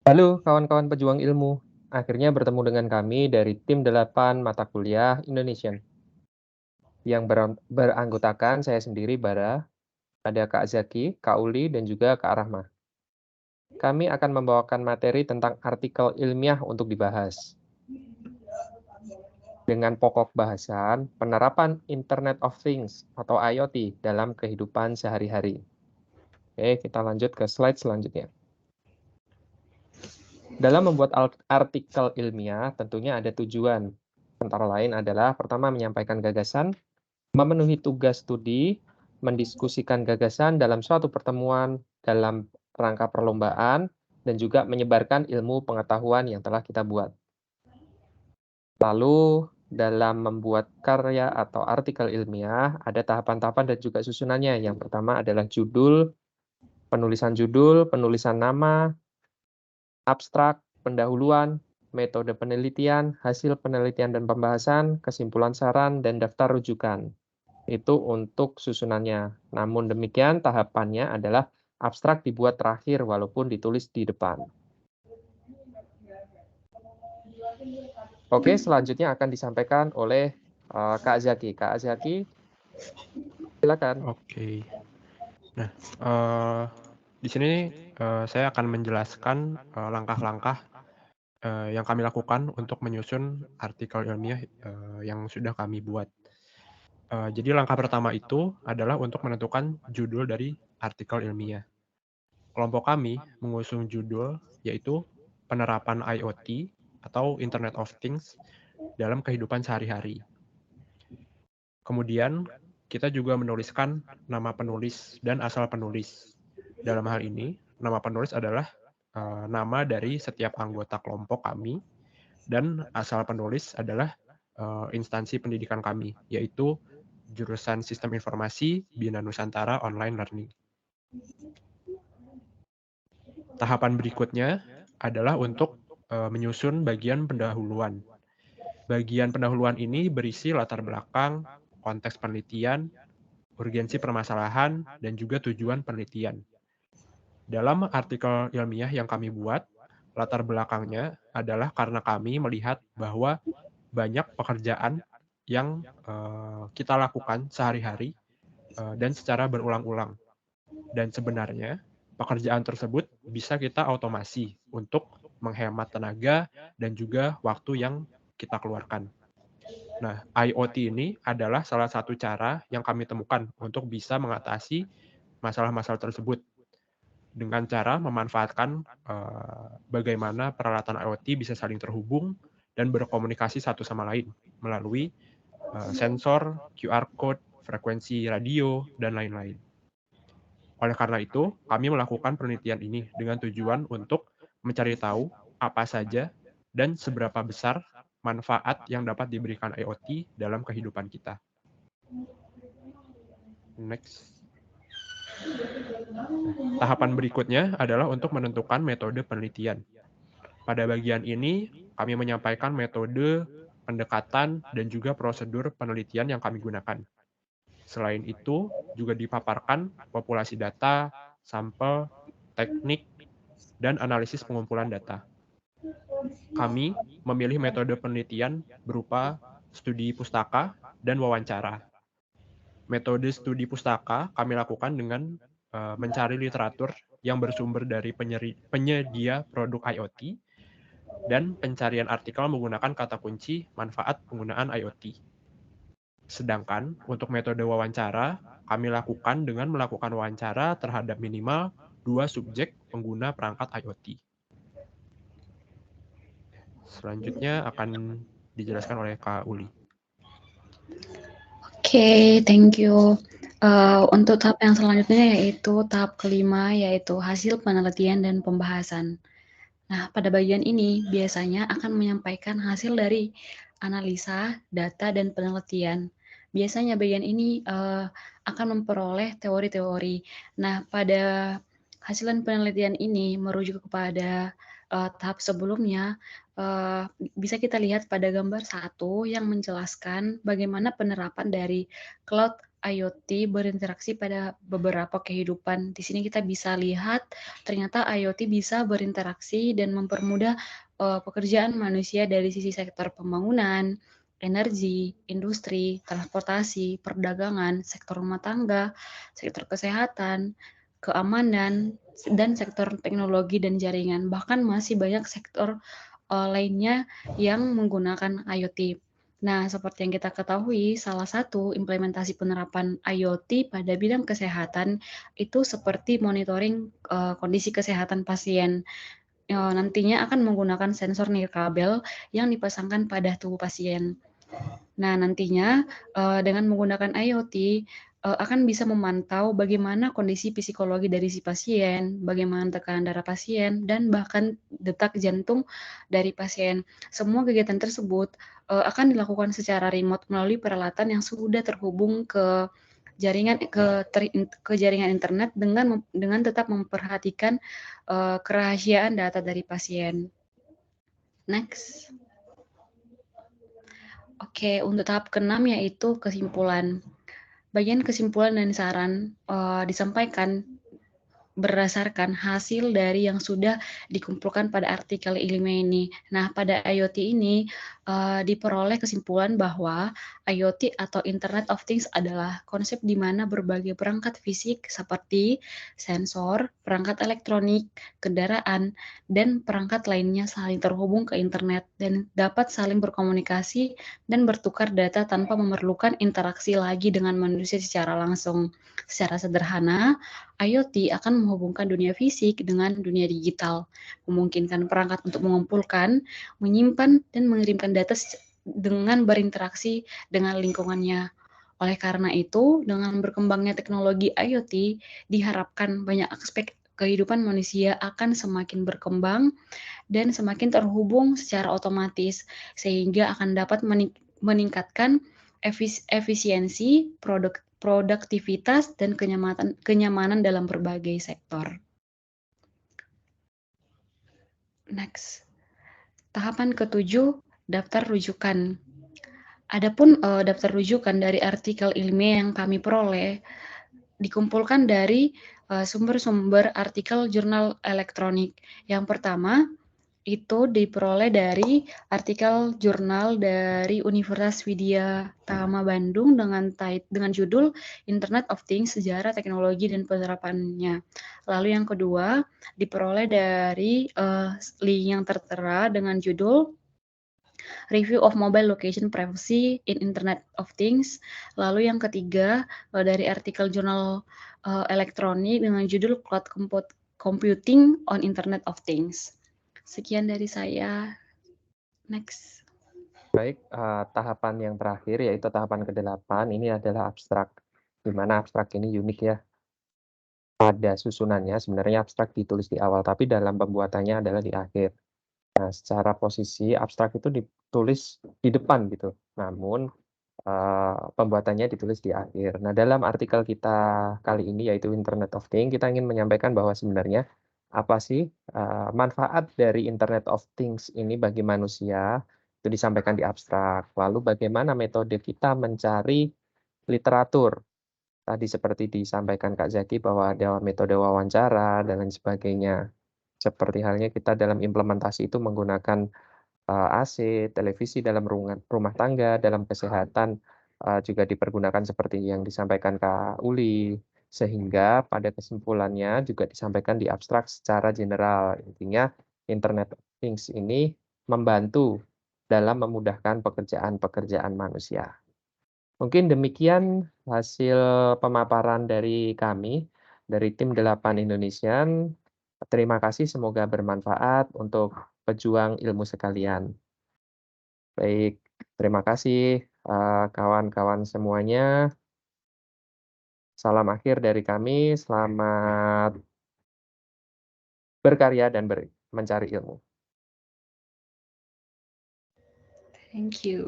Halo kawan-kawan pejuang ilmu, akhirnya bertemu dengan kami dari tim 8 mata kuliah Indonesian yang beranggotakan saya sendiri Bara, ada Kak Zaki, Kak Uli, dan juga Kak Rahma. Kami akan membawakan materi tentang artikel ilmiah untuk dibahas. Dengan pokok bahasan penerapan Internet of Things atau IoT dalam kehidupan sehari-hari. Oke, kita lanjut ke slide selanjutnya. Dalam membuat artikel ilmiah, tentunya ada tujuan. Antara lain adalah pertama menyampaikan gagasan, memenuhi tugas studi, mendiskusikan gagasan dalam suatu pertemuan dalam rangka perlombaan, dan juga menyebarkan ilmu pengetahuan yang telah kita buat. Lalu, dalam membuat karya atau artikel ilmiah, ada tahapan-tahapan dan juga susunannya. Yang pertama adalah penulisan nama, abstrak, pendahuluan, metode penelitian, hasil penelitian dan pembahasan, kesimpulan saran, dan daftar rujukan. Itu untuk susunannya. Namun demikian, tahapannya adalah abstrak dibuat terakhir walaupun ditulis di depan. Oke, selanjutnya akan disampaikan oleh Kak Zaki. Kak Zaki, silakan. Oke. Nah, di sini saya akan menjelaskan langkah-langkah yang kami lakukan untuk menyusun artikel ilmiah yang sudah kami buat. Jadi langkah pertama itu adalah untuk menentukan judul dari artikel ilmiah. Kelompok kami mengusung judul yaitu penerapan IoT atau Internet of Things dalam kehidupan sehari-hari. Kemudian kita juga menuliskan nama penulis dan asal penulis. Dalam hal ini, nama penulis adalah nama dari setiap anggota kelompok kami, dan asal penulis adalah instansi pendidikan kami, yaitu jurusan Sistem Informasi Bina Nusantara Online Learning. Tahapan berikutnya adalah untuk menyusun bagian pendahuluan. Bagian pendahuluan ini berisi latar belakang, konteks penelitian, urgensi permasalahan, dan juga tujuan penelitian. Dalam artikel ilmiah yang kami buat, latar belakangnya adalah karena kami melihat bahwa banyak pekerjaan yang kita lakukan sehari-hari dan secara berulang-ulang. Dan sebenarnya pekerjaan tersebut bisa kita otomasi untuk menghemat tenaga dan juga waktu yang kita keluarkan. Nah, IoT ini adalah salah satu cara yang kami temukan untuk bisa mengatasi masalah-masalah tersebut dengan cara memanfaatkan bagaimana peralatan IoT bisa saling terhubung dan berkomunikasi satu sama lain melalui sensor, QR code, frekuensi radio, dan lain-lain. Oleh karena itu, kami melakukan penelitian ini dengan tujuan untuk mencari tahu apa saja dan seberapa besar manfaat yang dapat diberikan IoT dalam kehidupan kita. Next. Tahapan berikutnya adalah untuk menentukan metode penelitian. Pada bagian ini, kami menyampaikan metode, pendekatan, dan juga prosedur penelitian yang kami gunakan. Selain itu, juga dipaparkan populasi data, sampel, teknik, dan analisis pengumpulan data. Kami memilih metode penelitian berupa studi pustaka dan wawancara. Metode studi pustaka kami lakukan dengan mencari literatur yang bersumber dari penyedia produk IoT dan pencarian artikel menggunakan kata kunci manfaat penggunaan IoT. Sedangkan untuk metode wawancara, kami lakukan dengan melakukan wawancara terhadap minimal 2 subjek pengguna perangkat IoT. Selanjutnya akan dijelaskan oleh Kak Uli. Oke, thank you. Untuk tahap yang selanjutnya yaitu tahap kelima, yaitu hasil penelitian dan pembahasan. Nah, pada bagian ini biasanya akan menyampaikan hasil dari analisa, data, dan penelitian. Biasanya bagian ini akan memperoleh teori-teori. Nah, pada hasil penelitian ini merujuk kepada tahap sebelumnya, bisa kita lihat pada gambar 1 yang menjelaskan bagaimana penerapan dari cloud IoT berinteraksi pada beberapa kehidupan. Di sini kita bisa lihat ternyata IoT bisa berinteraksi dan mempermudah pekerjaan manusia dari sisi sektor pembangunan, energi, industri, transportasi, perdagangan, sektor rumah tangga, sektor kesehatan, keamanan, dan sektor teknologi dan jaringan. Bahkan masih banyak sektor lainnya yang menggunakan IoT. Nah, seperti yang kita ketahui, salah satu implementasi penerapan IoT pada bidang kesehatan itu seperti monitoring kondisi kesehatan pasien. Nantinya akan menggunakan sensor nirkabel yang dipasangkan pada tubuh pasien. Nah, nantinya dengan menggunakan IoT akan bisa memantau bagaimana kondisi psikologi dari si pasien, bagaimana tekanan darah pasien, dan bahkan detak jantung dari pasien. Semua kegiatan tersebut akan dilakukan secara remote melalui peralatan yang sudah terhubung ke jaringan ke jaringan internet dengan tetap memperhatikan kerahasiaan data dari pasien. Next. Oke, untuk tahap ke-6 yaitu kesimpulan. Bagian kesimpulan dan saran disampaikan berdasarkan hasil dari yang sudah dikumpulkan pada artikel ilmiah ini. Nah, pada IoT ini diperoleh kesimpulan bahwa IoT atau Internet of Things adalah konsep di mana berbagai perangkat fisik seperti sensor, perangkat elektronik, kendaraan, dan perangkat lainnya saling terhubung ke internet dan dapat saling berkomunikasi dan bertukar data tanpa memerlukan interaksi lagi dengan manusia secara langsung. Secara sederhana, IoT akan menghubungkan dunia fisik dengan dunia digital, memungkinkan perangkat untuk mengumpulkan, menyimpan, dan mengirimkan data dengan berinteraksi dengan lingkungannya. Oleh karena itu, dengan berkembangnya teknologi IoT, diharapkan banyak aspek kehidupan manusia akan semakin berkembang dan semakin terhubung secara otomatis, sehingga akan dapat meningkatkan efisiensi, produktivitas, dan kenyamanan dalam berbagai sektor. Next. Tahapan ke-7, daftar rujukan. Adapun daftar rujukan dari artikel ilmiah yang kami peroleh dikumpulkan dari sumber-sumber artikel jurnal elektronik. Yang pertama, itu diperoleh dari artikel jurnal dari Universitas Widya Tama Bandung dengan judul Internet of Things, Sejarah Teknologi dan Penerapannya. Lalu yang kedua diperoleh dari link yang tertera dengan judul Review of Mobile Location Privacy in Internet of Things. Lalu yang ketiga dari artikel jurnal elektronik dengan judul Cloud Computing on Internet of Things. Sekian dari saya. Next. Baik, tahapan yang terakhir yaitu tahapan ke-8 ini adalah abstrak, di mana abstrak ini unik ya. Pada susunannya sebenarnya abstrak ditulis di awal, tapi dalam pembuatannya adalah di akhir. Nah, secara posisi abstrak itu ditulis di depan gitu, namun pembuatannya ditulis di akhir. Nah, dalam artikel kita kali ini yaitu Internet of Things, kita ingin menyampaikan bahwa sebenarnya apa sih manfaat dari Internet of Things ini bagi manusia, itu disampaikan di abstrak. Lalu bagaimana metode kita mencari literatur. Tadi seperti disampaikan Kak Zaki bahwa ada metode wawancara dan lain sebagainya. Seperti halnya kita dalam implementasi itu menggunakan AC, televisi dalam rumah tangga, dalam kesehatan juga dipergunakan seperti yang disampaikan Kak Uli. Sehingga pada kesimpulannya juga disampaikan di abstrak secara general. Intinya Internet of Things ini membantu dalam memudahkan pekerjaan-pekerjaan manusia. Mungkin demikian hasil pemaparan dari kami, dari tim 8 Indonesian. Terima kasih, semoga bermanfaat untuk pejuang ilmu sekalian. Baik, terima kasih kawan-kawan semuanya. Salam akhir dari kami, selamat berkarya dan mencari ilmu. Thank you.